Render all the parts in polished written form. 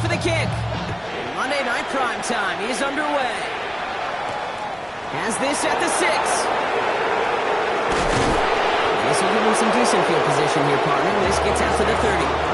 for the kick. Monday Night Prime Time is underway. Has this at the 6. This will give him some decent field position here, partner. This gets out to the 30.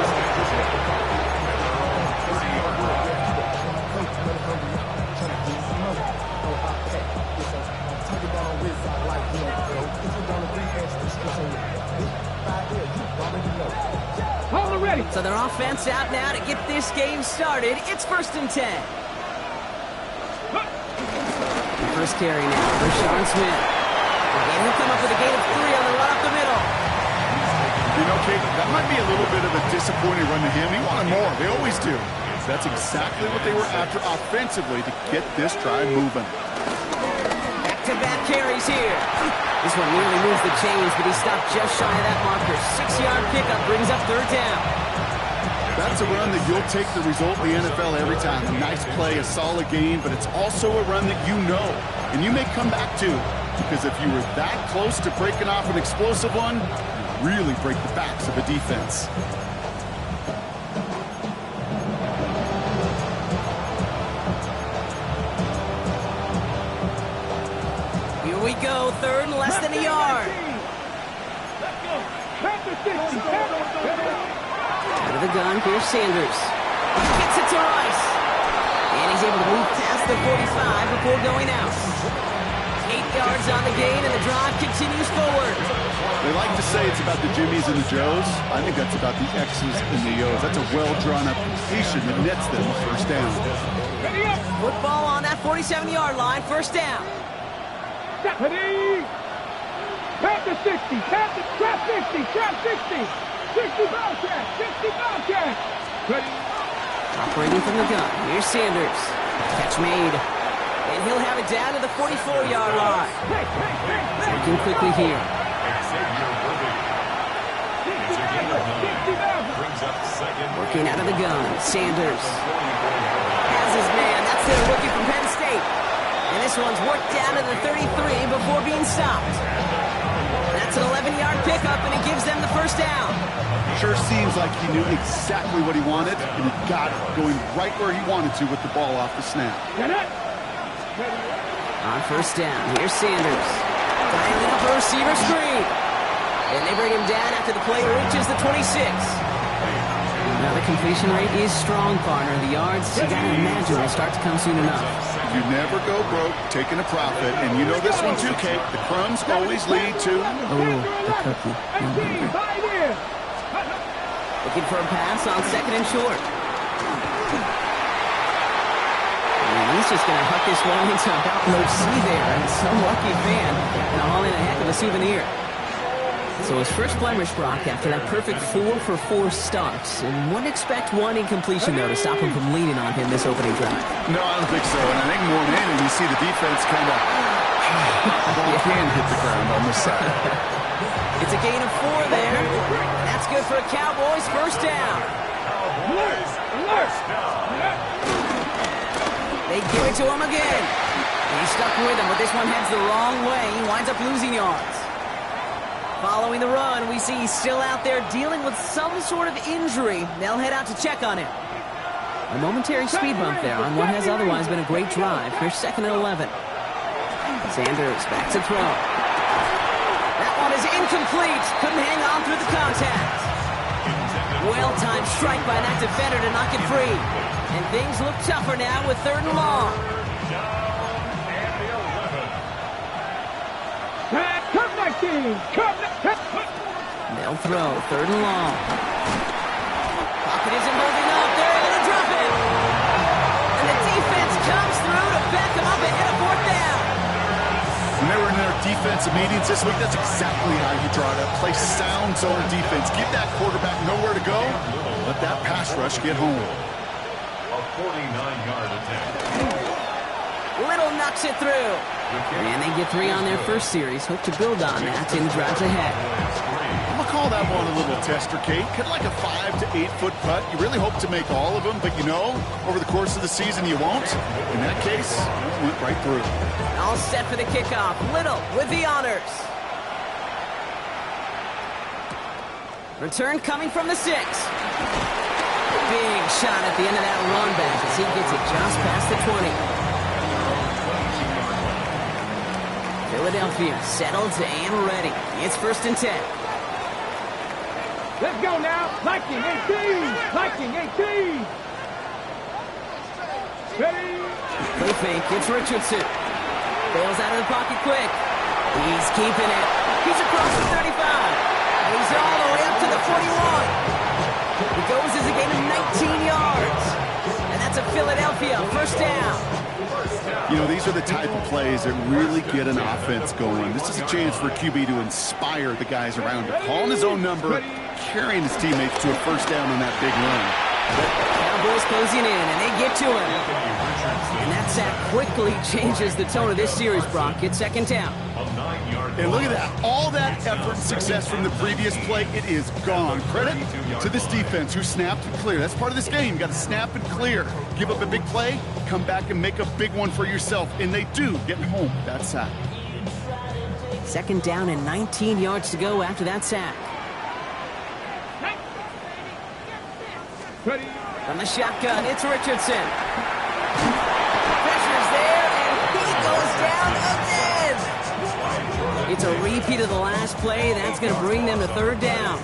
So their offense out now to get this game started. It's 1st and 10. First carry now for Sean Smith. And he'll come up with a gain of 3 on the run up the middle. You know, Kate, that might be a little bit of a disappointing run to him. He wanted more. They always do. That's exactly what they were after offensively to get this drive moving. Back-to-back carries here. This one nearly moves the chains, but he stopped just shy of that marker. 6-yard pickup brings up 3rd down. That's a run that you'll take the result in the NFL every time. A nice play, a solid game, but it's also a run that you know, and you may come back to, because if you were that close to breaking off an explosive one, you really break the backs of a defense. Here we go, 3rd and less than a yard. Out of the gun, here's Sanders. Gets it to Rice. And he's able to move past the 45 before going out. 8 yards on the gain, and the drive continues forward. They like to say it's about the Jimmies and the Joes. I think that's about the X's and the O's. That's a well-drawn-up completion that nets them a 1st down. Football on that 47-yard line, 1st down. Ready? Tap the 60, tap 50, trap 60. 60 Bobcat, 60 Bobcat. Ready? Operating from the gun, here's Sanders. Catch made. And he'll have it down to the 44-yard line. Working quickly here. Working out of the gun, Sanders. Has his man, that's their rookie from Penn State. And this one's worked down to the 33 before being stopped. That's an 11-yard pickup, and it gives them the 1st down. Sure seems like he knew exactly what he wanted, and he got it, going right where he wanted to with the ball off the snap. On 1st down, here's Sanders. Dialing up a receiver screen. And they bring him down after the play reaches the 26. Now the completion rate is strong, partner. The yards, you gotta imagine, will start to come soon enough. You never go broke taking a profit, and you know this one too, Kate. The crumbs always lead to... Oh, the cookie. Looking for a pass on 2nd and short. And he's just going to huck this one into outload C there. And some lucky fan going to haul in a heck of a souvenir. So his first blemish, Brock, after that perfect 4 for 4 starts. And wouldn't expect one incompletion, though, to stop him from leaning on him this opening drive. No, I don't think so. And I think more than anything, you see the defense kind of can hit the ground on this side. It's a gain of 4 there. That's good for a Cowboys 1st down. They give it to him again. He's stuck with him, but this one heads the wrong way. He winds up losing yards. Following the run, we see he's still out there dealing with some sort of injury. They'll head out to check on him. A momentary speed bump there on what has otherwise been a great drive. Here's 2nd and 11. Sanders back to throw. That one is incomplete. Couldn't hang on through the contact. Well-timed strike by that defender to knock it free. And things look tougher now with 3rd and long. They'll throw 3rd and long. Pocket isn't holding up. They're able to drop it. And the defense comes through to back them up ahead of 4th down. When they were in their defensive meetings this week, that's exactly how you draw it up. Play sound zone defense. Give that quarterback nowhere to go. Let that pass rush get home. A 49-yard attempt. Little knocks it through. And they get 3 on their first series. Hope to build on that in the drives ahead. I'm going to call that one a little tester, Kate. Kind of like a 5 to 8 foot putt. You really hope to make all of them, but you know, over the course of the season you won't. In that case, it went right through. All set for the kickoff. Little with the honors. Return coming from the 6. Big shot at the end of that run back as he gets it just past the 20. Philadelphia settled and ready. It's 1st and 10. Let's go now. Lightning 18. Lightning 18. Ready. Play fake. It's Richardson. Bails out of the pocket quick. He's keeping it. He's across the 35. And he's all the way up to the 41. He goes as a gain of 19 yards. And that's a Philadelphia 1st down. You know, these are the type of plays that really get an offense going. This is a chance for QB to inspire the guys around him. Calling his own number, carrying his teammates to a 1st down on that big run. Cowboys closing in, and they get to him. And that sack quickly changes the tone of this series, Brock. It's 2nd down. And look at that. All that effort and success from the previous play, it is gone. Credit to this defense who snapped and clear. That's part of this game. You got to snap and clear. Give up a big play, come back and make a big one for yourself. And they do, getting home with that sack. 2nd down and 19 yards to go after that sack. Ready. From the shotgun, it's Richardson. Pressure's there, and he goes down again. It's a repeat of the last play. That's going to bring them to 3rd down.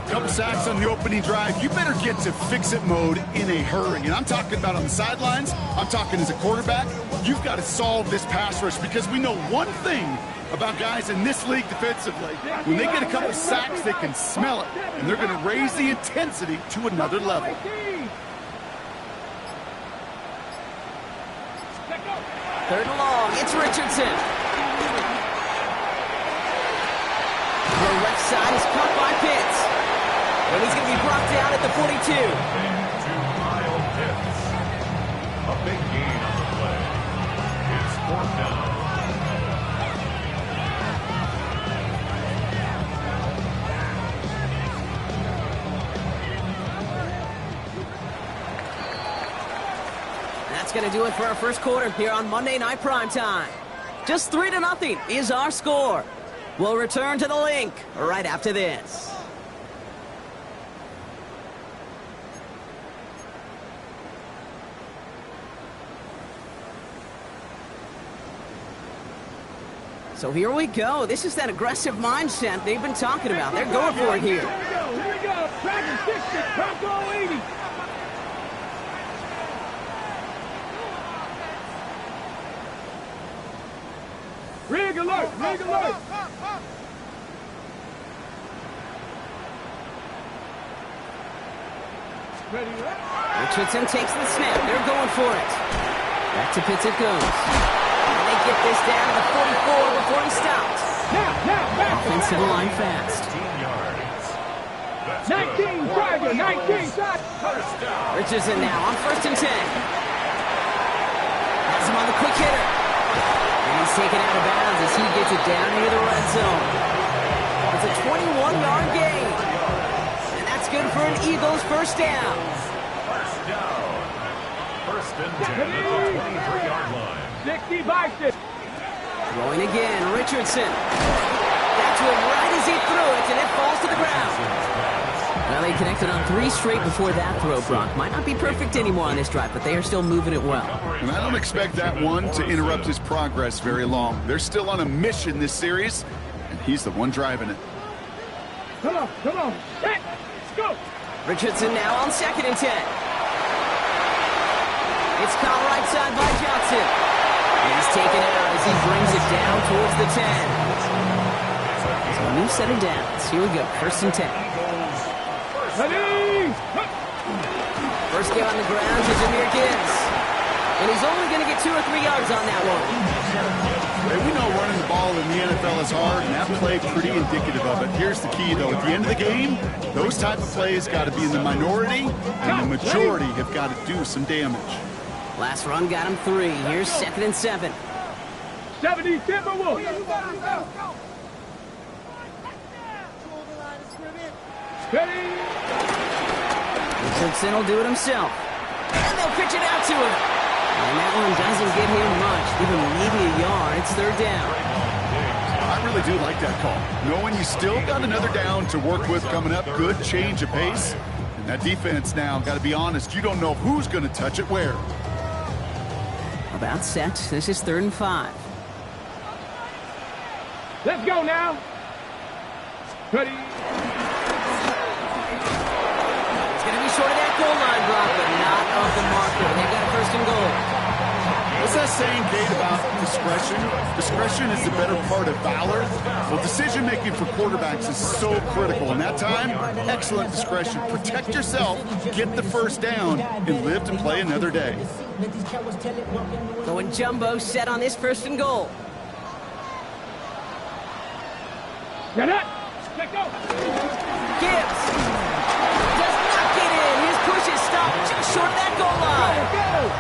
Couple sacks on the opening drive. You better get to fix-it mode in a hurry. And I'm talking about on the sidelines. I'm talking as a quarterback. You've got to solve this pass rush because we know one thing about guys in this league defensively. When they get a couple sacks, they can smell it. And they're going to raise the intensity to another level. 3rd and long. It's Richardson. The left side is caught by Pitts. And he's going to be brought down at the 42. A big gain on the play. It's 4th down. That's going to do it for our 1st quarter here on Monday Night Primetime. Just 3-0 is our score. We'll return to the link right after this. So here we go. This is that aggressive mindset they've been talking about. They're going for it here. Here we go. Dragon 60. Bronco 80. Rig alert. Rig alert. Ready, Richardson takes the snap. They're going for it. Back to Pitts it goes. And they get this down to the 44 before he stops. Now, back. Offensive line fast. 19 Tiger, 19 Tiger. Richardson now on 1st and 10. Has him on the quick hitter. And he's taken out of bounds as he gets it down near the red zone. It's a 21-yard gain. And that's good for an Eagles 1st down. 1st down. 1st and 10 at the 23-yard line. 60 by 6. Throwing again, Richardson. That's one right as he threw it, and it falls to the ground. Well, they connected on 3 straight before that throw, Brock. Might not be perfect anymore on this drive, but they are still moving it well. And I don't expect that one to interrupt his progress very long. They're still on a mission this series, and he's the one driving it. Come on. Hey, let's go. Richardson now on 2nd and 10. It's caught right side by Johnson. And he's taken out as he brings it down towards the 10. So a new set of downs. Here we go, 1st and 10. Ready. First down on the ground to Jahmyr Gibbs. And he's only going to get 2 or 3 yards on that one. Hey, we know running the ball in the NFL is hard, and that play pretty indicative of it. Here's the key, though. At the end of the game, those type of plays got to be in the minority, and the majority have got to do some damage. Last run got him 3. Here's 2nd and 7. 70 Timberwolves. Ready. Richardson will do it himself. And they'll pitch it out to him. And that one doesn't get him much. Give him maybe a yard. It's 3rd down. I really do like that call. Knowing you still got another down to work with coming up. Good change of pace. And That defense now, got to be honest, you don't know who's going to touch it where. About set. This is 3rd and 5. Let's go now. Ready. It's going to be short of that goal line, Brock, but not of the marker. They've got a 1st and goal. What's that saying, Kate, about discretion? Discretion is the better part of valor. Well, decision-making for quarterbacks is so critical. In that time, excellent discretion. Protect yourself, get the 1st down, and live to play another day. Going jumbo set on this 1st and goal. Get up. Let go. Gibbs does not get in. His push is stopped just short of that goal line. Go.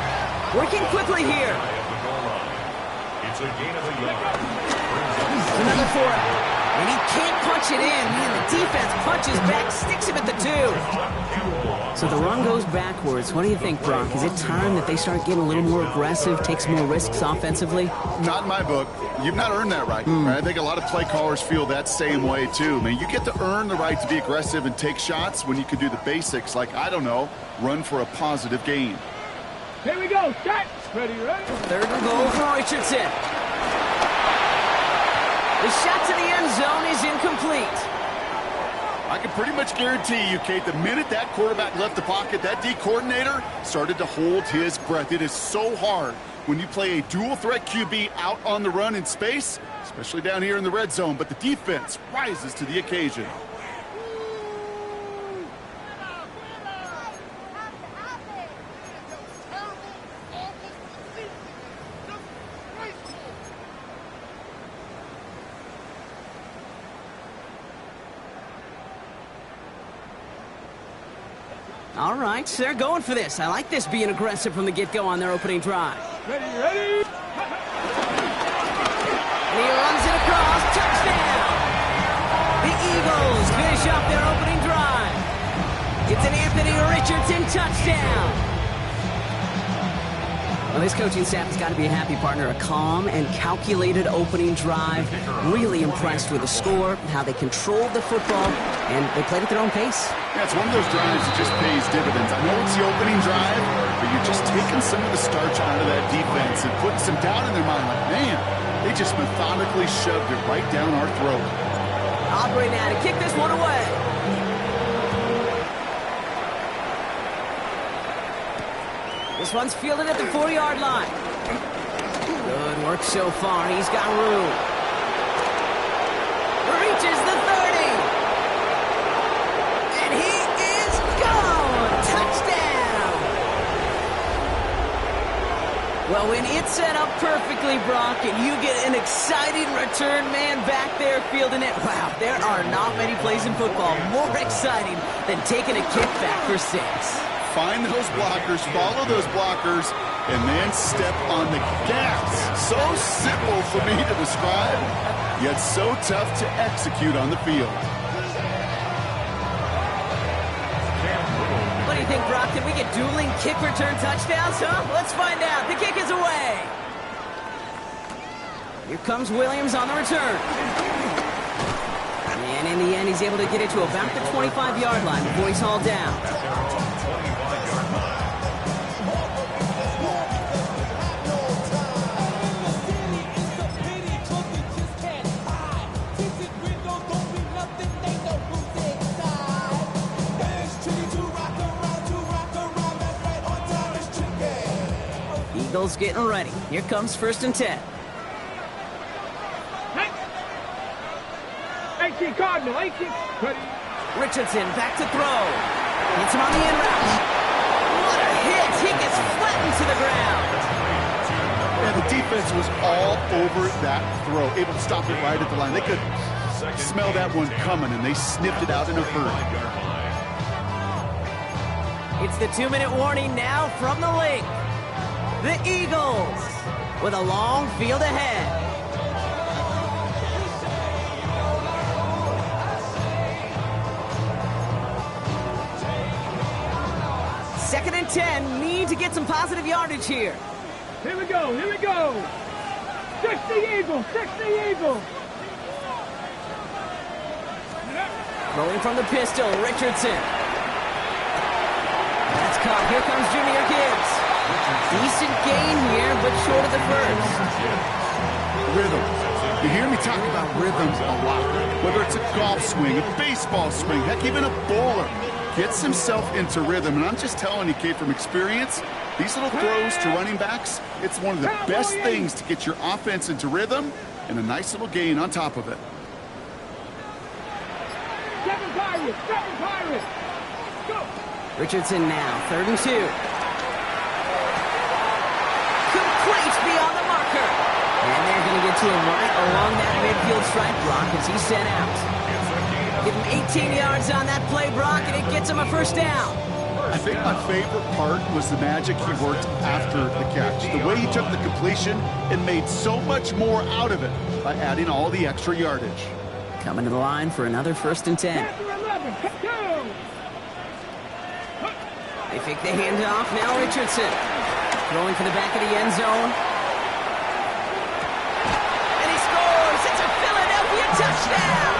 Working quickly here. It's a gain of a yard. Another 4 and he can't punch it in. Man, the defense punches back, sticks him at the 2. So the run goes backwards. What do you think, Brock? Is it time that they start getting a little more aggressive, take some more risks offensively? Not in my book. You've not earned that right. I think a lot of play callers feel that same way, too. I mean, you get to earn the right to be aggressive and take shots when you can do the basics, like, I don't know, run for a positive gain. Here we go. Set. Ready, ready. 3rd and goal for Richardson. The shot to the end zone is incomplete. I can pretty much guarantee you, Kate, the minute that quarterback left the pocket, that D coordinator started to hold his breath. It is so hard when you play a dual-threat QB out on the run in space, especially down here in the red zone, but the defense rises to the occasion. All right, they're going for this. I like this being aggressive from the get-go on their opening drive. Ready, ready. And he runs it across. Touchdown! The Eagles finish off their opening drive. It's an Anthony Richardson touchdown. Well, this coaching staff has got to be a happy partner. A calm and calculated opening drive. Really impressed with the score, how they controlled the football, and they played at their own pace. Yeah, it's one of those drives that just pays dividends. I know it's the opening drive, but you're just taking some of the starch out of that defense and putting some doubt in their mind. Like, man, they just methodically shoved it right down our throat. Aubrey now to kick this one away. This one's fielded at the 4-yard line. Good work so far. He's got room. Reaches the 30. And he is gone. Touchdown. Well, when it's set up perfectly, Brock, and you get an exciting return man back there fielding it, wow, there are not many plays in football more exciting than taking a kickback for 6. Find those blockers, follow those blockers, and then step on the gas. So simple for me to describe, yet so tough to execute on the field. What do you think, Brock? Can we get dueling kick return touchdowns, huh? Let's find out. The kick is away. Here comes Williams on the return. And in the end, he's able to get it to about the 25-yard line before he's hauled down. Eagles getting ready. Here comes 1st and 10. 18 Cardinal, 18. Ready. Richardson back to throw. Hits him on the in route. What a hit. He gets flattened to the ground. Yeah, the defense was all over that throw, able to stop it right at the line. They could smell that one coming, and they snipped it out in a hurry. It's the 2-minute warning now from the lake. The Eagles with a long field ahead. Second and 10, need to get some positive yardage here. Here we go, here we go. 60 Eagles, 60 Eagles. Rolling from the pistol, Richardson. caught. Here comes Junior Gibbs. Decent gain here, but short of the first. Rhythm. You hear me talk about rhythms a lot. Whether it's a golf swing, a baseball swing, heck, even a bowler gets himself into rhythm. And I'm just telling you, Kate, from experience, these little throws to running backs, it's one of the best things to get your offense into rhythm and a nice little gain on top of it. 7 Pirates, 7 Pirates. Go. Richardson now, 3rd and 2. Complete beyond the marker. And they're going to get to him right along that midfield stripe, Brock, as he's sent out. Give him 18 yards on that play, Brock, and it gets him a first down. I think my favorite part was the magic he worked after the catch. The way he took the completion and made so much more out of it by adding all the extra yardage. Coming to the line for another 1st and 10. They fake the handoff. Now Richardson throwing for the back of the end zone. And he scores. It's a Philadelphia touchdown.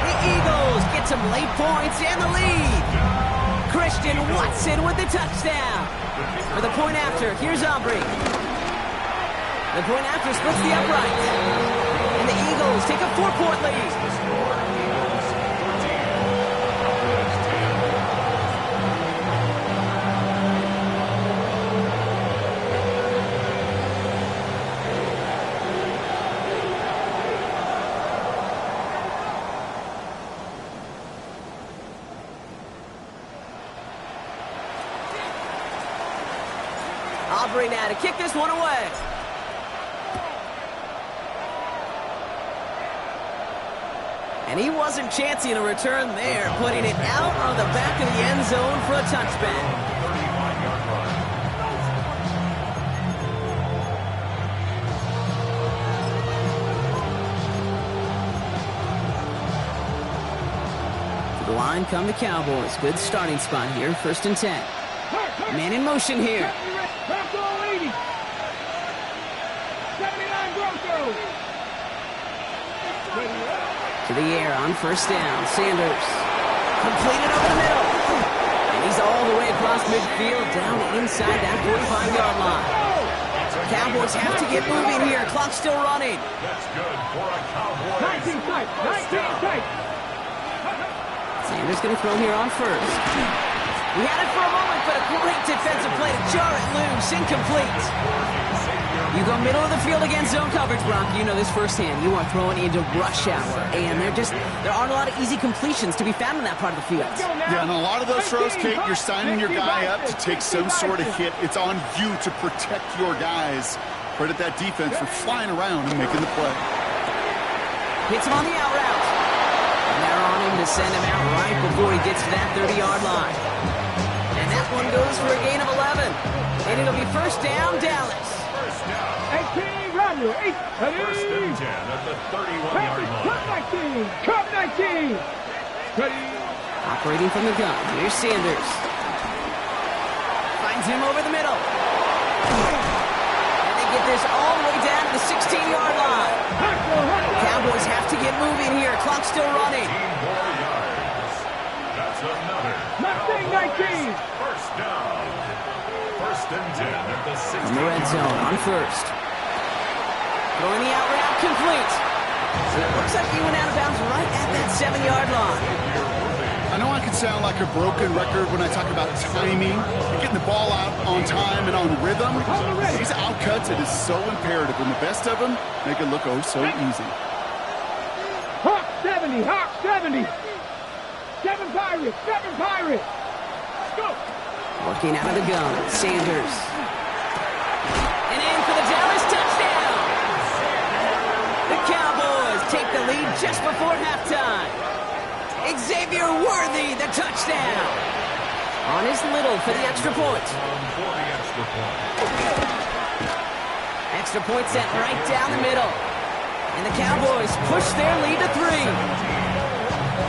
The Eagles get some late points and the lead. Christian Watson with the touchdown. For the point after, here's Aubrey. The point after splits the upright. And the Eagles take a 4-point lead. Aubrey now to kick this one away. And he wasn't chancing a return there, putting it out on the back of the end zone for a touchback. To the line come the Cowboys. Good starting spot here, 1st and 10. Man in motion here. Bronco 80. 79 Broncos. To the air on 1st down. Sanders. Completed over the middle. And he's all the way across midfield, down inside that 45-yard line. Cowboys have to get moving here. Clock's still running. That's good for a Cowboys. 19 tight. 19 tight. Sanders going to throw here on 1st. We had it for a moment, but a great defensive play to jar it loose. Incomplete. You go middle of the field against zone coverage, Brock. You know this firsthand. You are throwing into rush hour, and there aren't a lot of easy completions to be found in that part of the field. Yeah, and a lot of those throws, Kate, you're signing your guy up to take some sort of hit. It's on you to protect your guys. Credit that defense for flying around and making the play. Hits him on the out route. And they're on him to send him out right before he gets to that 30-yard line. And that one goes for a gain of 11. And it'll be 1st down, Dallas. 18, Roger. 8. 1st and 10 at the 31-yard line. Cut 19. Cut 19. Ready. Operating from the gun. Here's Sanders. Finds him over the middle. And they get this all the way down to the 16-yard line. Cowboys have to get moving here. Clock's still running. 15 more yards. That's another. Mustang 19. 1st down. 1st and 10 at the 16. In the red zone on 1st. Throwing the out route complete. It looks like he went out of bounds right at that 7-yard line. I know I can sound like a broken record when I talk about timing and getting the ball out on time and on rhythm. These outcuts, it is so imperative, and the best of them make it look oh so easy. Hawk 70. Hawk 70. 7 Pirates. 7 Pirates. Go. Working out of the gun. Sanders. And in for the Dallas touchdown. The Cowboys take the lead just before halftime. Xavier Worthy, the touchdown. On his little for the extra point. Extra point set right down the middle. And the Cowboys push their lead to 3.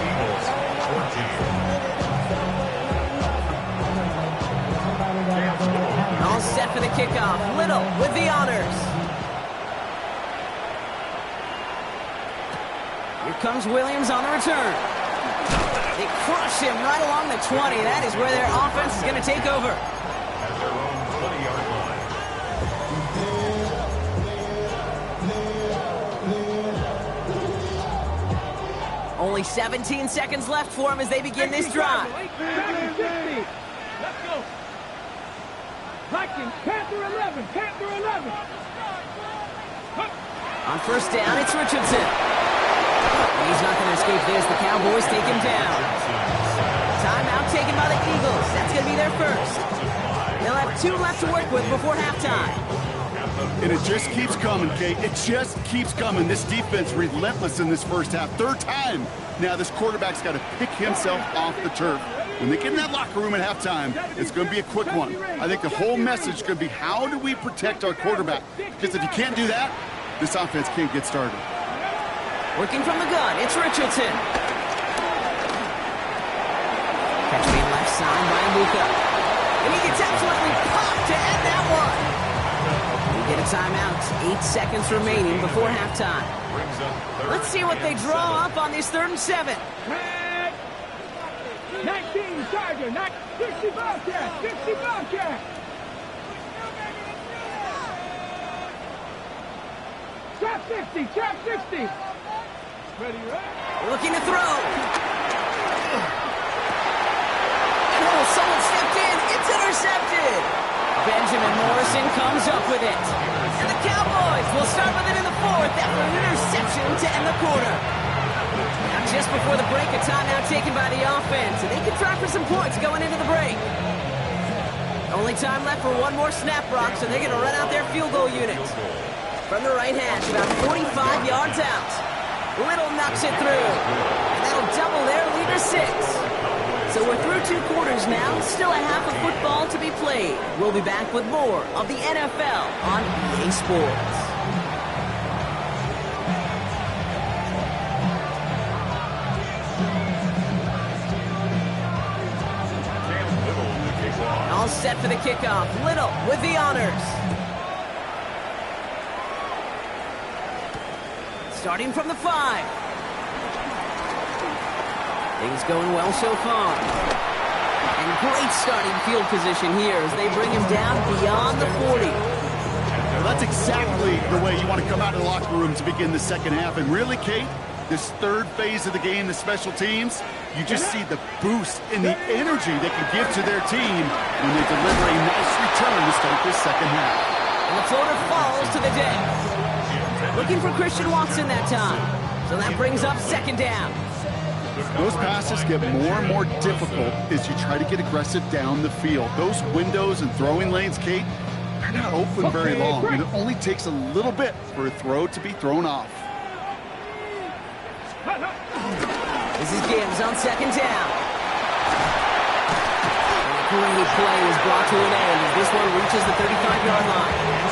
Eagles 14. All set for the kickoff. Little with the honors. Here comes Williams on the return. They crush him right along the 20. That is where their offense is going to take over. At their own 20-yard line. Only 17 seconds left for him as they begin this drive. Let's go. Vikings, Panther 11, Panther 11. On first down, it's Richardson. And he's not going to escape this. The Cowboys take him down. Timeout taken by the Eagles. That's going to be their first. They'll have 2 left to work with before halftime. And it just keeps coming, Kate. It just keeps coming. This defense relentless in this first half. Third time. Now this quarterback's got to pick himself off the turf. When they get in that locker room at halftime, it's going to be a quick one. I think the whole message is going to be, how do we protect our quarterback? Because if you can't do that, this offense can't get started. Working from the gun, it's Richardson. Catch being left side by Luka. And he gets absolutely popped to end that one. We get a timeout. 8 seconds remaining before halftime. Let's see what they draw up on this 3rd and 7. 19 Tiger, 60 Bobcat, 60 Bobcat. Trap 60, trap 60. Ready, right? Looking to throw. Oh, someone stepped in. It's intercepted. Benjamin Morrison comes up with it. And the Cowboys will start with it in the 4th after an interception to end the quarter. Now, just before the break, a timeout taken by the offense. And they can try for some points going into the break. Only time left for one more snap, Brock, so they're going to run out their field goal unit. From the right hash, about 45 yards out. Little knocks it through. And that'll double their lead to 6. So we're through 2 quarters now. Still a half of football to be played. We'll be back with more of the NFL on EA Sports. All set for the kickoff. Little with the honors. Starting from the 5. Things going well so far. And great starting field position here as they bring him down beyond the 40. Well, that's exactly the way you want to come out of the locker room to begin the second half. And really, Kate, this 3rd phase of the game, the special teams, you just see the boost in the energy they can give to their team when they deliver a nice return to start this second half. And the floater falls to the deck. Looking for Christian Watson that time. So that brings up 2nd down. Those passes get more and more difficult as you try to get aggressive down the field. Those windows and throwing lanes, Kate, they're not open very long. And it only takes a little bit for a throw to be thrown off. This is Gibbs on 2nd down. And a great play is brought to an end as this one reaches the 35-yard line.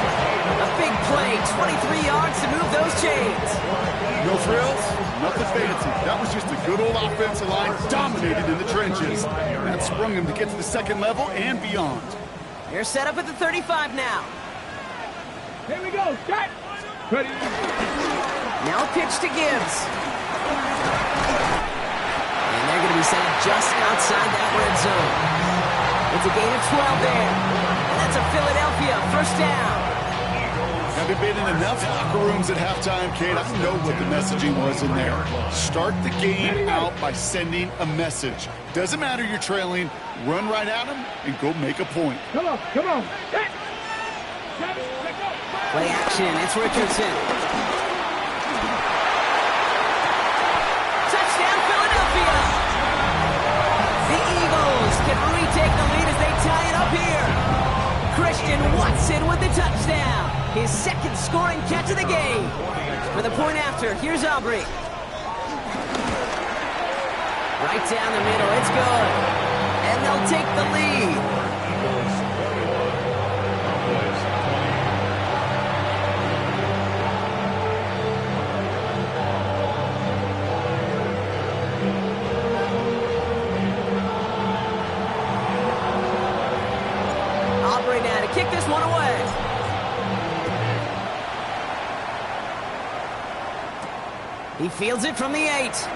A big play, 23 yards to move those chains. No frills, nothing fancy. That was just a good old offensive line dominated in the trenches. That sprung him to get to the 2nd level and beyond. They're set up at the 35 now. Here we go, start. Ready. Now a pitch to Gibbs. And they're going to be set just outside that red zone. It's a gain of 12 there. And that's a Philadelphia 1st down. Having been in enough locker rooms at halftime, Kate, I know what the messaging was in there. Start the game out by sending a message. Doesn't matter you're trailing, run right at them and go make a point. Come on, come on. Play action, it's Richardson. Touchdown, Philadelphia! The Eagles can retake the lead as they tie it up here. Christian Watson with the touchdown. His 2nd scoring catch of the game. For the point after, here's Aubrey. Right down the middle, it's good. And they'll take the lead. Aubrey now to kick this one away. He fields it from the 8.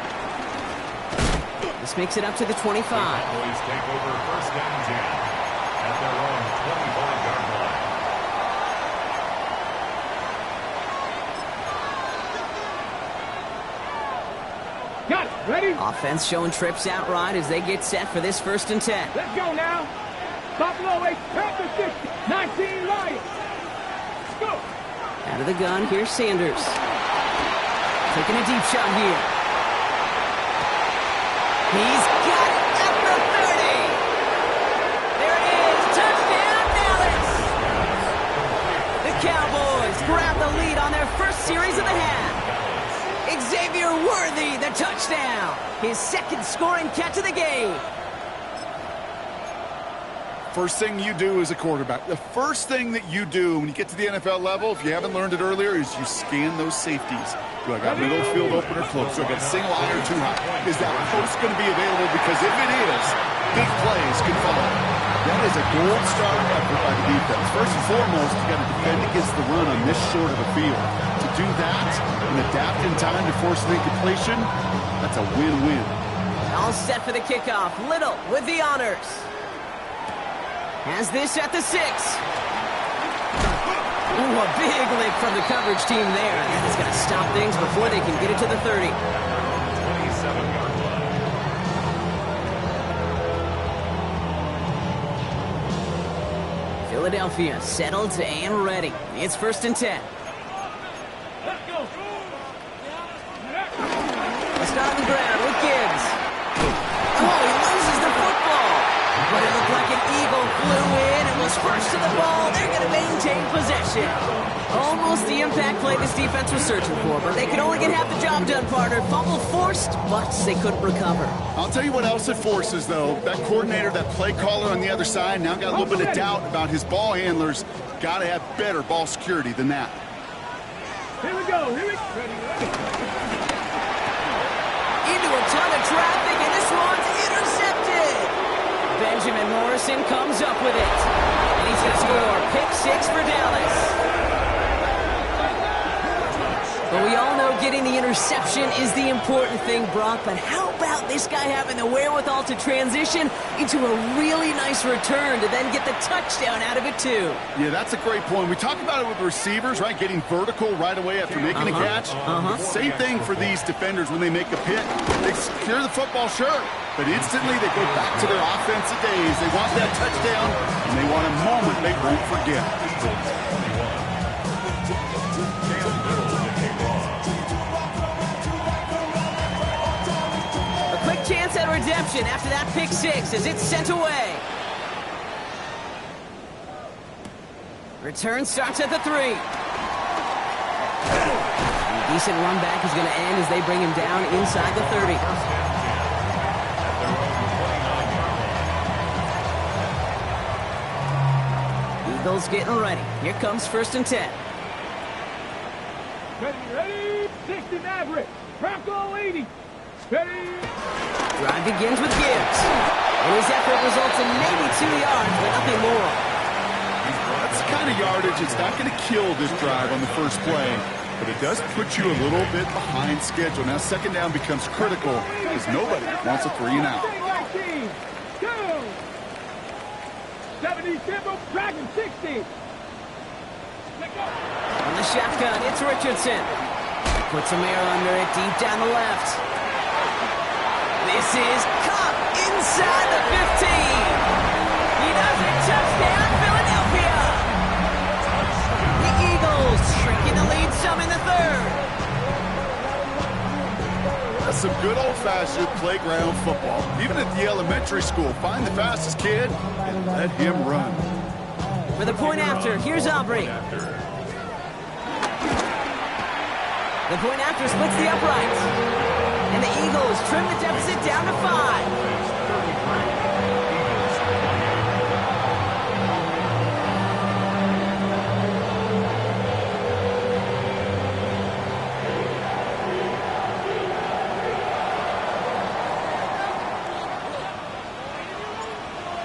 This makes it up to the 25. Cowboys take over first and 10 at their own 25-yard line. Got it. Ready? Offense showing trips out right as they get set for this 1st and 10. Let's go now. Buffalo 8, Panther 60, 19 Lions. Let's go. Out of the gun, here's Sanders. Taking a deep shot here. He's got it at the 30. There it is. Touchdown, Dallas. The Cowboys grab the lead on their first series of the half. Xavier Worthy, the touchdown. His 2nd scoring catch of the game. First thing you do as a quarterback, the first thing that you do when you get to the NFL level, if you haven't learned it earlier, is you scan those safeties. Do I got middle field open or close? Do I got single eye or too high? Is that post going to be available? Because if it is, big plays can follow. That is a gold star effort by the defense. First and foremost, you got to defend against the run on this short of a field. To do that and adapt in time to force an incompletion, that's a win-win. All set for the kickoff. Little with the honors. Has this at the 6. Ooh, a big lick from the coverage team there. That is going to stop things before they can get it to the 30. 27-yard line. Philadelphia settled and ready. It's 1st and 10. Let's go. A start on the ground with Gibbs. Oh, he loses the football. But it looked like an eagle flew in and was first to the ball. They're going to maintain possession. Almost the impact play this defense was searching for, but they could only get half the job done, partner. Fumble forced, but they couldn't recover. I'll tell you what else it forces, though. That coordinator, that play caller on the other side, now got a little bit of doubt about his ball handlers. Got to have better ball security than that. Here we go. Here we go. Ready. Into a ton of traffic, and this one's intercepted. Benjamin Morrison comes up with it. And he's going to score. Pick 6 for Dallas. But we all know getting the interception is the important thing, Brock. But how about this guy having the wherewithal to transition into a really nice return to then get the touchdown out of it, too? Yeah, that's a great point. We talk about it with receivers, right? Getting vertical right away after making a catch. Same thing for these defenders when they make a pick. They secure the football, sure. But instantly they go back to their offensive days. They want that touchdown, and they want a moment they won't forget. A quick chance at redemption after that pick 6 as it's sent away. Return starts at the 3. A decent run back is going to end as they bring him down inside the 30. Eagles getting ready. Here comes 1st and 10. Ready. 60 Maverick. Bronco 80. Ready. Drive begins with Gibbs. And his effort results in maybe 2 yards, but nothing more. That's the kind of yardage. It's not going to kill this drive on the first play, but it does put you a little bit behind schedule. Now 2nd down becomes critical because nobody wants a 3 and out. 70 Timber Dragon 60. On the shotgun, it's Richardson. Puts some air under it, deep down the left. This is Cup inside the 15. He does it. Touchdown, Philadelphia. The Eagles shrinking the lead some in the 3rd. That's some good old-fashioned playground football. Even at the elementary school, find the fastest kid and let him run. For the point after, here's Aubrey. The point after splits the uprights. And the Eagles trim the deficit down to 5.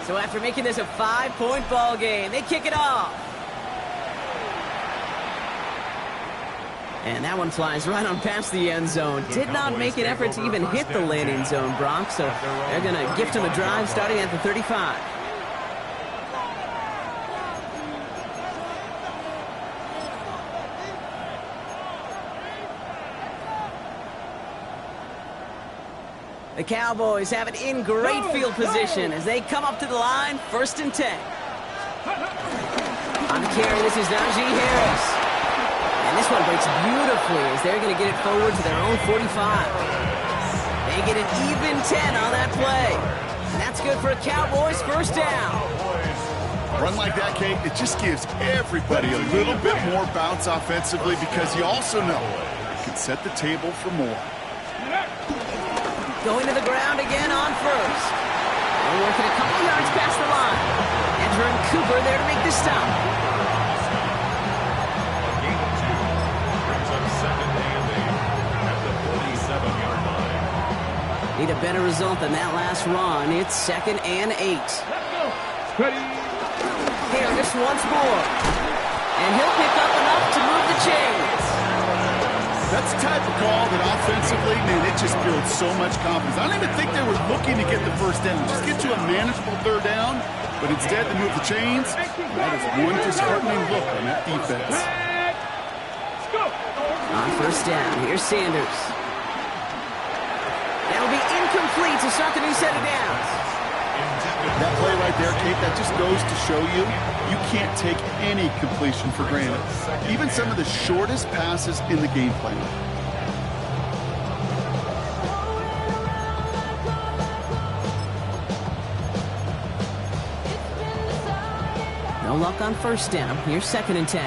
So after making this a 5-point ball game, they kick it off. And that one flies right on past the end zone. Did not make an effort to even hit the landing zone, Brock. So they're going to gift him a drive starting at the 35. The Cowboys have it in great field position as they come up to the line, 1st and 10. On the carry, this is Najee Harris. And this one breaks beautifully as they're going to get it forward to their own 45. They get an even 10 on that play. And that's good for a Cowboys 1st down. Run like that, Kate, it just gives everybody a little bit more bounce offensively because you also know it can set the table for more. Going to the ground again on 1st. They're working a couple yards past the line. Andrew and Cooper there to make the stop. Gain of 2 brings up 2nd and 8 at the 47-yard line. Need a better result than that last run. It's 2nd and 8. Let's go. Ready. Harris once more. And he'll pick up enough to move the chains. That's the type of call that offensively, man, it just builds so much confidence. I don't even think they were looking to get the 1st down. Just get to a manageable 3rd down, but instead they move the chains. That is one disheartening look on that defense. Let's go. On 1st down, here's Sanders. That'll be incomplete to start the new set of downs. That play right there, Kate, that just goes to show you can't take any completion for granted. Even some of the shortest passes in the game plan. No luck on 1st down. Here's 2nd and 10.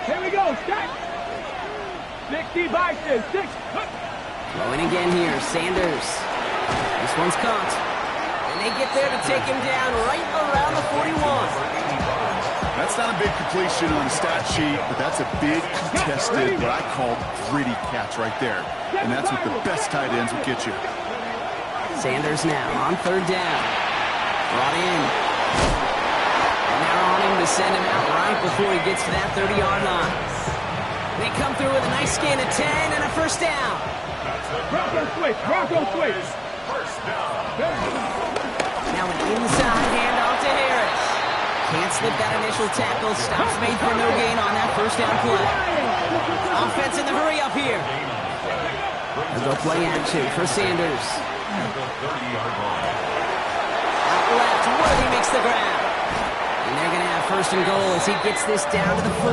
Here we go. Start. 60 Bison. 6. Going again here. Sanders. This one's caught. And they get there to take him down right around the 41. That's not a big completion on the stat sheet, but that's a big contested, what I call gritty catch right there. And that's what the best tight ends will get you. Sanders now on 3rd down. Brought in. And they're on him to send him out right before he gets to that 30-yard line. They come through with a nice gain of 10 and a 1st down. Bronco switch. Bronco switch. Now an inside handoff to Harris. Can't slip that initial tackle. Stops made for no gain on that 1st down play. Offense in the hurry up here. They'll go play action for Sanders. Out left, Worthy makes the grab. And they're going to have 1st and goal as he gets this down to the 4.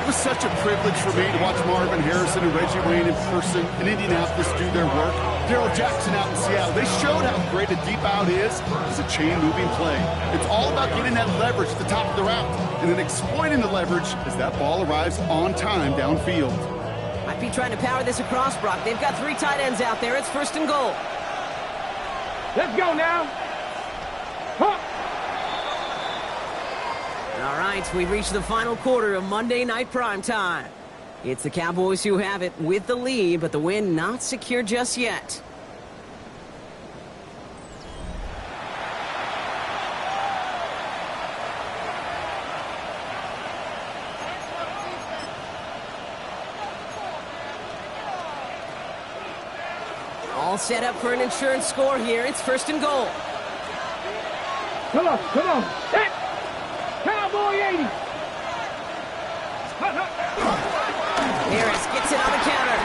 It was such a privilege for me to watch Marvin Harrison and Reggie Wayne in person in Indianapolis do their work. Darrell Jackson out in Seattle. They showed how great a deep out is as a chain-moving play. It's all about getting that leverage at the top of the route and then exploiting the leverage as that ball arrives on time downfield. Might be trying to power this across, Brock. They've got 3 tight ends out there. It's 1st and goal. Let's go now. Huh. All right, we've reached the final quarter of Monday Night Primetime. It's the Cowboys who have it with the lead, but the win not secure just yet. All set up for an insurance score here. It's 1st and goal. Come on, come on. Hit. Cowboy 80. Harris gets it on the counter.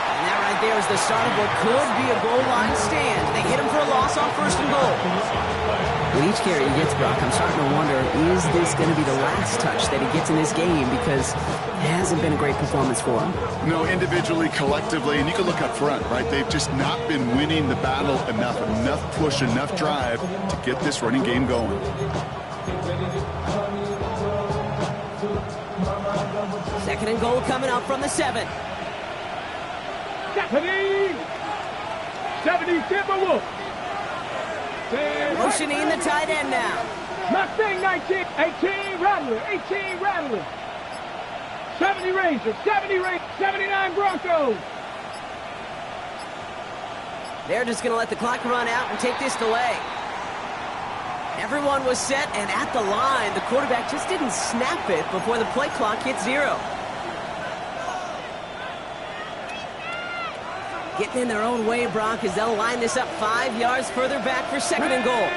And that right there is the start of what could be a goal line stand. They hit him for a loss on 1st and goal. With each carry he gets, Brock, I'm starting to wonder, is this going to be the last touch that he gets in this game? Because it hasn't been a great performance for him. No, individually, collectively, and you can look up front, right? They've just not been winning the battle enough push, enough drive to get this running game going. Second and goal coming up from the 7. 70 Timberwolf. Motioning the tight end now. Mustang 19, 18 Rattler, 18 Rattler. 70 Rangers, 70 Rangers, 79 Broncos. They're just going to let the clock run out and take this delay. Everyone was set and at the line. The quarterback just didn't snap it before the play clock hit 0. Getting in their own way, Brock, as they'll line this up 5 yards further back for 2nd and goal.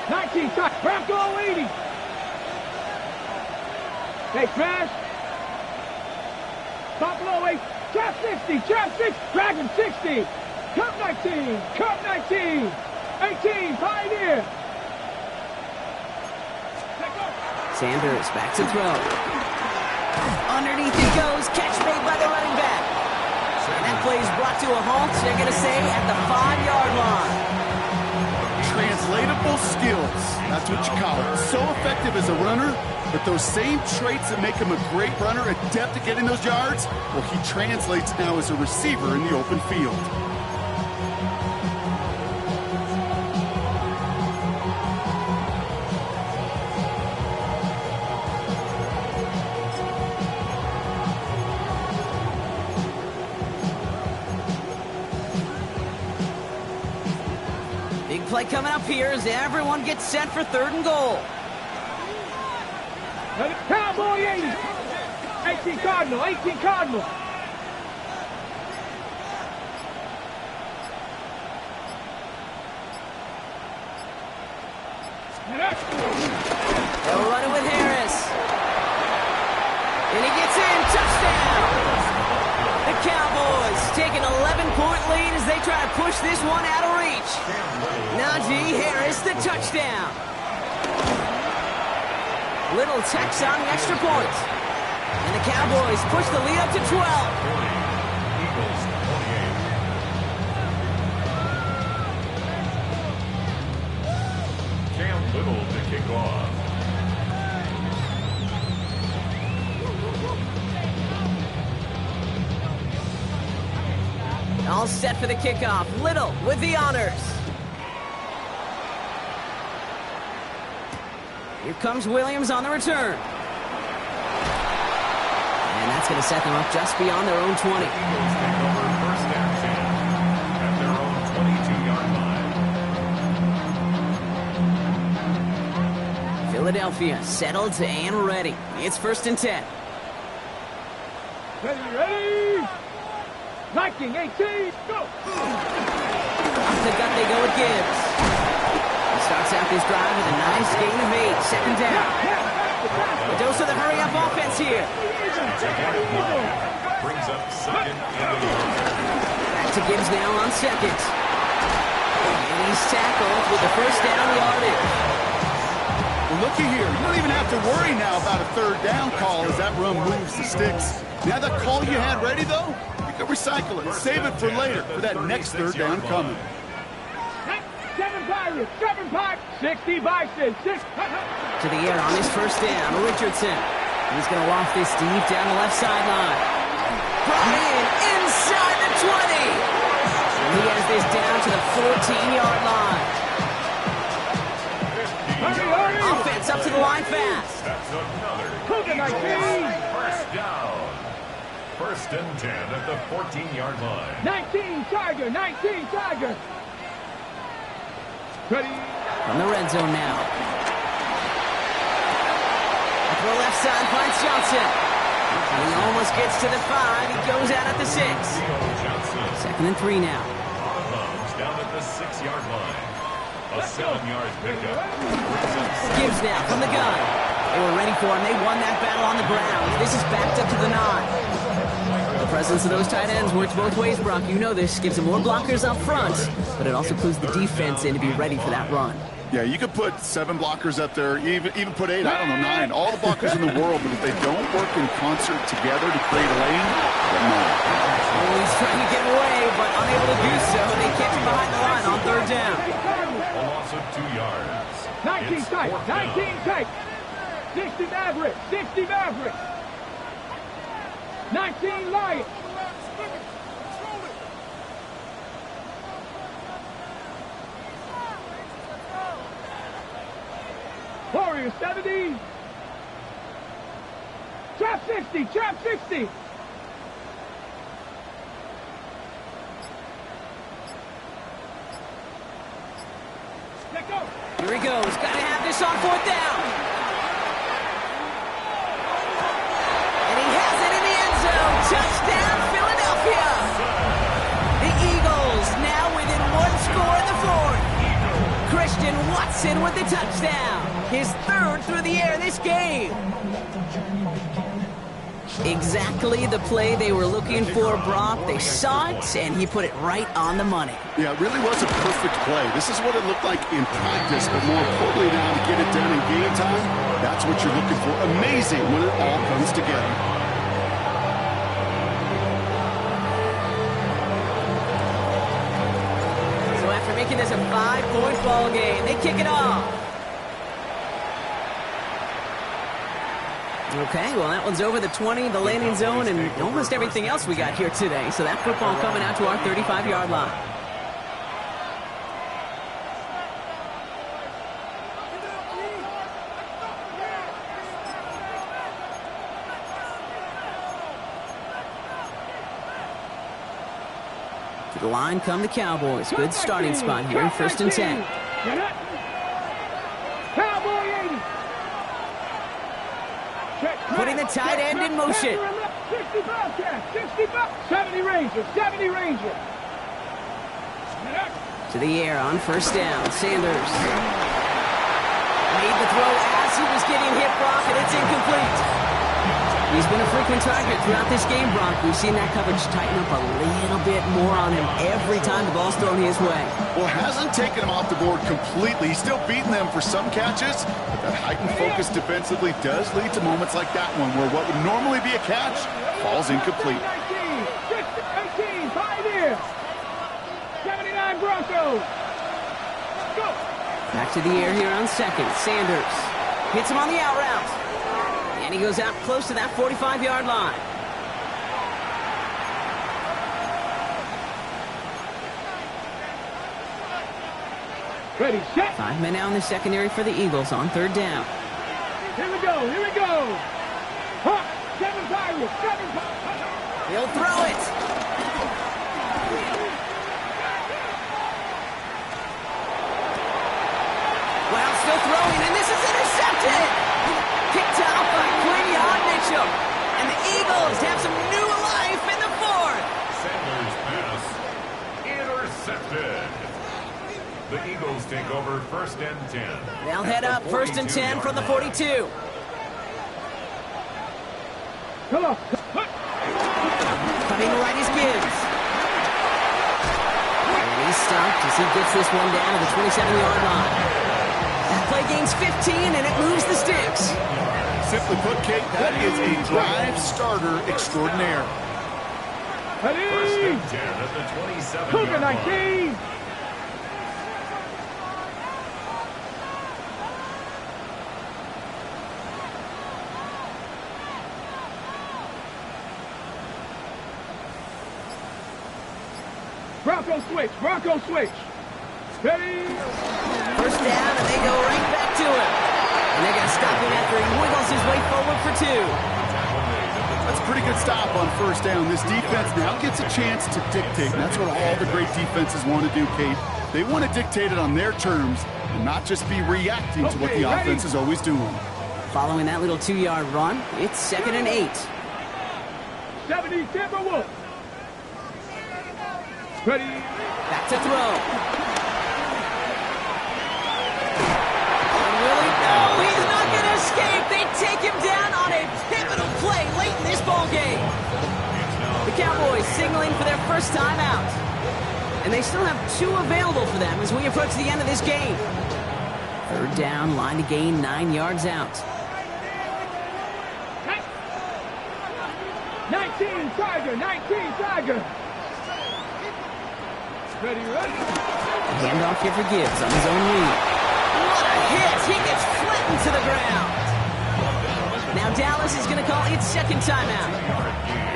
19, back goal 80. Hey, Trash. Top low 8. Trap 60, trap 6. Dragon 60. Cup 19, Cup 19. 18, Pioneer. Sanders back to throw. Underneath it goes. Catch made by the running back. And that play is brought to a halt, they're going to say, at the 5-yard line. Translatable skills. That's what you call it. So effective as a runner, but those same traits that make him a great runner, adept at getting those yards, well, he translates now as a receiver in the open field. Big play coming up here as everyone gets set for 3rd and goal. Cowboy 80. 18 Cardinal, 18 Cardinal. They'll run it with Harris. And he gets in. Touchdown. The Cowboys take an 11-point lead as they try to push this one out of reach. Najee Harris, the touchdown. Little tacks on the extra point. And the Cowboys push the lead up to 12. Eagles 28. Cam Little to kick off. All set for the kickoff. Little with the honors. Here comes Williams on the return. And that's going to set them up just beyond their own 20. Eagles take over 1st and 10 at their own 22-yard line. Philadelphia settled and ready. It's 1st and 10. Ready. Viking 18, go! Off the gut they go with Gibbs. He starts out this drive with a nice gain of 8. 2nd down. A dose of the hurry-up offense here. Brings up 2nd and 8. Back to Gibbs now on 2nd. And he's tackled with the 1st down yardage. Well, looky here. You don't even have to worry now about a 3rd down call as that run moves the sticks. Now that call you had ready, though, you can recycle it. Save it for later for that next 3rd down coming. 7 Pirates, 7 Pirates, 60 Bison, 6. To the air on his 1st down, Richardson. He's going to waft this deep down the left sideline. Brought in inside the 20. And he has this down to the 14-yard line. Offense up to the line fast. That's another Eagles 1st down. 1st and 10 at the 14-yard line. 19 Tiger, 19 Tiger. Ready. From the red zone now. To the left side finds Johnson. And he almost gets to the 5. He goes out at the 6. Johnson. 2nd and 3 now. Comes down at the 6-yard line. A 7-yard pickup. Gibbs now from the gun. They were ready for him. They won that battle on the ground. This is backed up to the 9. The presence of those tight ends works both ways, Brock. You know this. Gives them more blockers up front, but it also clues the defense in to be ready for that run. Yeah, you could put 7 blockers up there, even put 8, I don't know, 9. All the blockers in the world, but if they don't work in concert together to create a lane, then no. Oh, he's trying to get away, but unable to do so. They catch him behind the line on 3rd down. A loss of 2 yards. 19 tight, 19 tight. 60 Maverick, 60 Maverick. 19 Lions. Warriors 70. Trap 60, trap 60. Let go. Here he goes. Got to have this on fourth down. And he has it in the end zone. Touchdown, Philadelphia. The Eagles now within one score in the fourth. Christian Watson with the touchdown. His third through the air this game. Exactly the play they were looking for, Brock. They saw it, and he put it right on the money. Yeah, it really was a perfect play. This is what it looked like in practice, but more importantly now to get it done in game time, that's what you're looking for. Amazing when it all comes together. So after making this a 5-point ball game, they kick it off. Okay, well, that one's over the 20, the landing zone, and almost everything else we got here today. So that football coming out to our 35-yard line. To the line come the Cowboys. Good starting spot here, 1st and 10. Putting the tight end in motion. 60 Bobcats, 60 Bobcats, 70 Rangers, 70 Rangers. To the air on 1st down. Sanders made the throw as he was getting hit, Brock, and it's incomplete. He's been a frequent target throughout this game, Brock. We've seen that coverage tighten up a little bit more on him every time the ball's thrown his way. Well, hasn't taken him off the board completely. He's still beating them for some catches, but that heightened focus defensively does lead to moments like that one where what would normally be a catch falls incomplete. 19, 18, Pioneers, 79 Broncos. Go. Back to the air here on 2nd. Sanders hits him on the out route. And he goes out close to that 45-yard line. Ready, set. 5 men out in the secondary for the Eagles on 3rd down. Here we go, here we go. Huh, 7 Pirates, 7 Pirates. He'll throw it. Well, still throwing, and this is intercepted. Picked out by Quinion Mitchell. And the Eagles have some new life in the 4th. Sanders' pass intercepted. The Eagles take over 1st and 10. They'll head up 1st and 10 from the 42. Come on. Coming right is Gibbs. And he's stopped as he gets this one down to the 27-yard line. That play gains 15, and it moves the sticks. Simply put, Kate, that is a drive starter extraordinaire. 1st and 10 at the 27-yard line. 19. Bronco switch, Bronco switch. Ready. 1st down, and they go right back to him. And they're going to stop him after he wiggles his way forward for 2. That's a pretty good stop on 1st down. This defense now gets a chance to dictate. And that's what all the great defenses want to do, Kate. They want to dictate it on their terms and not just be reacting to what the offense is always doing. Following that little 2-yard run, it's 2nd and 8. 70 Timberwolves. Ready. Back to throw. He's not going to escape. They take him down on a pivotal play late in this ball game. The Cowboys signaling for their first time out. And they still have 2 available for them as we approach the end of this game. 3rd down, line to gain 9 yards out. 19 Tiger, 19 Tiger. Ready, ready. Handoff here for Gibbs on his own lead. What a hit! He gets flattened to the ground. Now Dallas is going to call its 2nd timeout.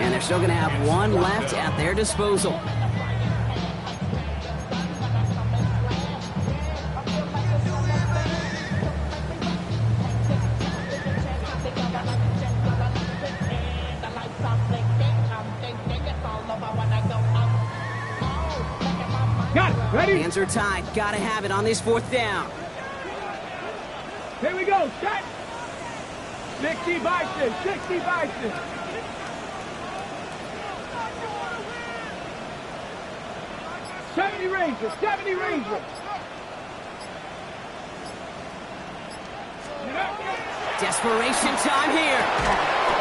And they're still going to have 1 left at their disposal. Got it. Ready. Hands are tied. Got to have it on this 4th down. Here we go, set. 60 Bison, 60 Bison. Rangers, 70 Rangers. Desperation time here.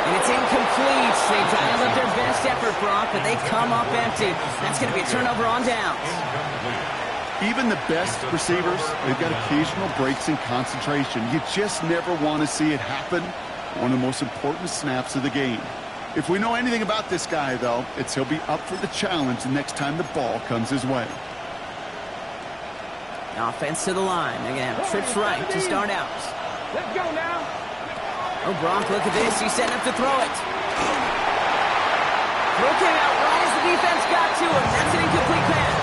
And it's incomplete. They dialed up their best effort, Brock, but they come up empty. That's going to be a turnover on downs. Even the best receivers, they've got occasional breaks in concentration. You just never want to see it happen. One of the most important snaps of the game. If we know anything about this guy, though, it's he'll be up for the challenge the next time the ball comes his way. Offense to the line. They're going to have trips right to start out. Let's go now. Oh, Gronk, look at this. He's setting up to throw it. Throw came out right as the defense got to him. That's an incomplete pass.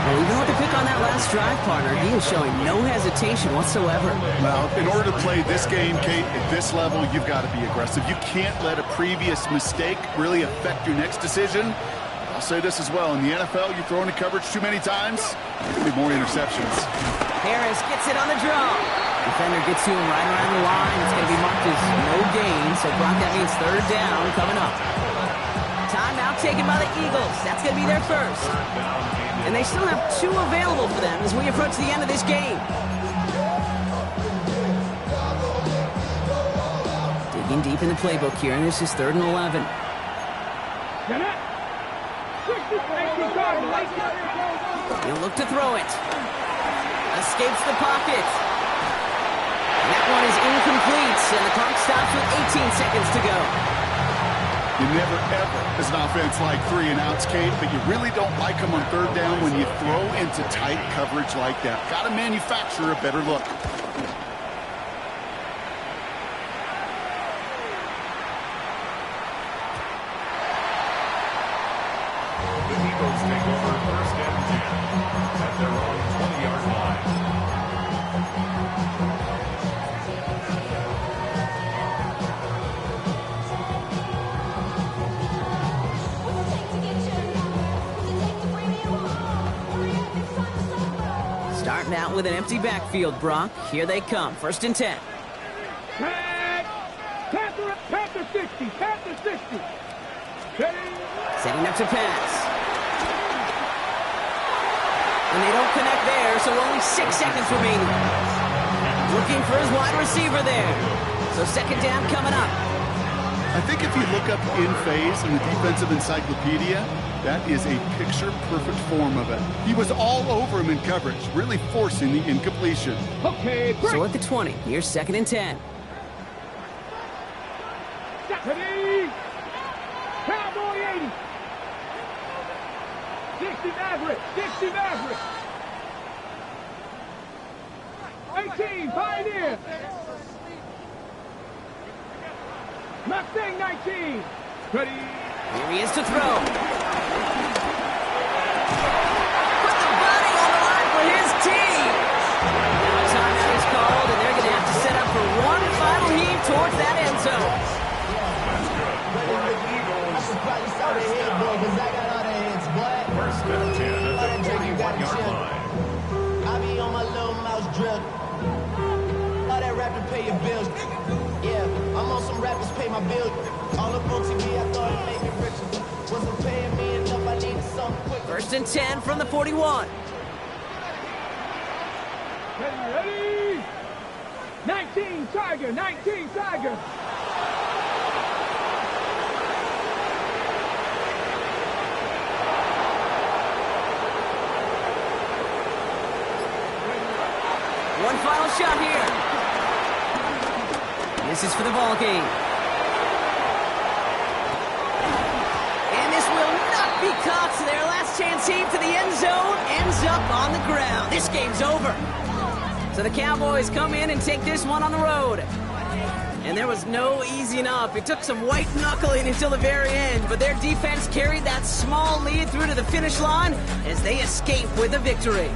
Well, even with the pick on that last drive, partner, he is showing no hesitation whatsoever. Well, in order to play this game, Kate, at this level, you've got to be aggressive. You can't let a previous mistake really affect your next decision. I'll say this as well. In the NFL, you throw into coverage too many times, there'll be more interceptions. Harris gets it on the draw. Defender gets to him right around the line. It's going to be marked as no gain, so Brock, that means third down coming up. Timeout taken by the Eagles. That's going to be their first. And they still have 2 available for them as we approach the end of this game. Digging deep in the playbook here, and this is 3rd and 11. He'll look to throw it. Escapes the pocket. And that one is incomplete, and the clock stops with 18 seconds to go. You never, ever, as an offense, like 3 and outs, Kate, but you really don't like them on 3rd down when you throw into tight coverage like that. Got to manufacture a better look. The Eagles take over 1st and 10 at their own 20-yard line. Starting out with an empty backfield, Brock. Here they come. 1st and 10. Panther 60, Panther 60. Setting up to pass. And they don't connect there, so only 6 seconds remaining. Looking for his wide receiver there. So 2nd down coming up. I think if you look up in phase in the defensive encyclopedia, that is a picture-perfect form of it. He was all over him in coverage, really forcing the incompletion. Okay, great. So at the 20, here's 2nd and 10. Deputy! Cowboy 80! 60 Maverick! 60 Maverick! 18, Pioneer! Mustang 19! Ready! Here he is to throw. Put the body on the line for his team. Now a timeout is called, and they're going to have to set up for one final heave towards that end zone. First and 10 at the 41-yard line. I be on my little mouse drill. All that rapping pay your bills. Yeah, I'm on some rappers pay my bills. All up on TV, I thought it made me richer. Wasn't paying me enough, I needed something quick. 1st and 10 from the 41. Ready! 19 Tiger! 19 Tiger! One final shot here. This is for the ball game. And this will not be caught, so their last chance heave to the end zone ends up on the ground. This game's over. So the Cowboys come in and take this one on the road. And there was no easing up. It took some white knuckling until the very end, but their defense carried that small lead through to the finish line as they escape with a victory.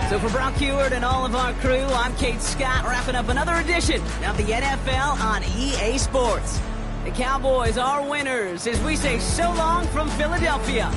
So for Brock Heward and all of our crew, I'm Kate Scott, wrapping up another edition of the NFL on EA Sports. The Cowboys are winners as we say so long from Philadelphia.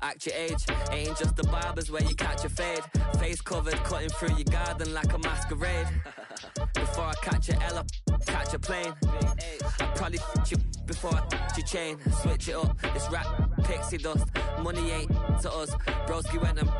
act your age. Ain't just the barbers where you catch a fade. Face covered, cutting through your garden like a masquerade. Before I catch a L up, catch a plane. I probably you before I your chain. Switch it up, this rap pixie dust. Money ain't to us. Broski went and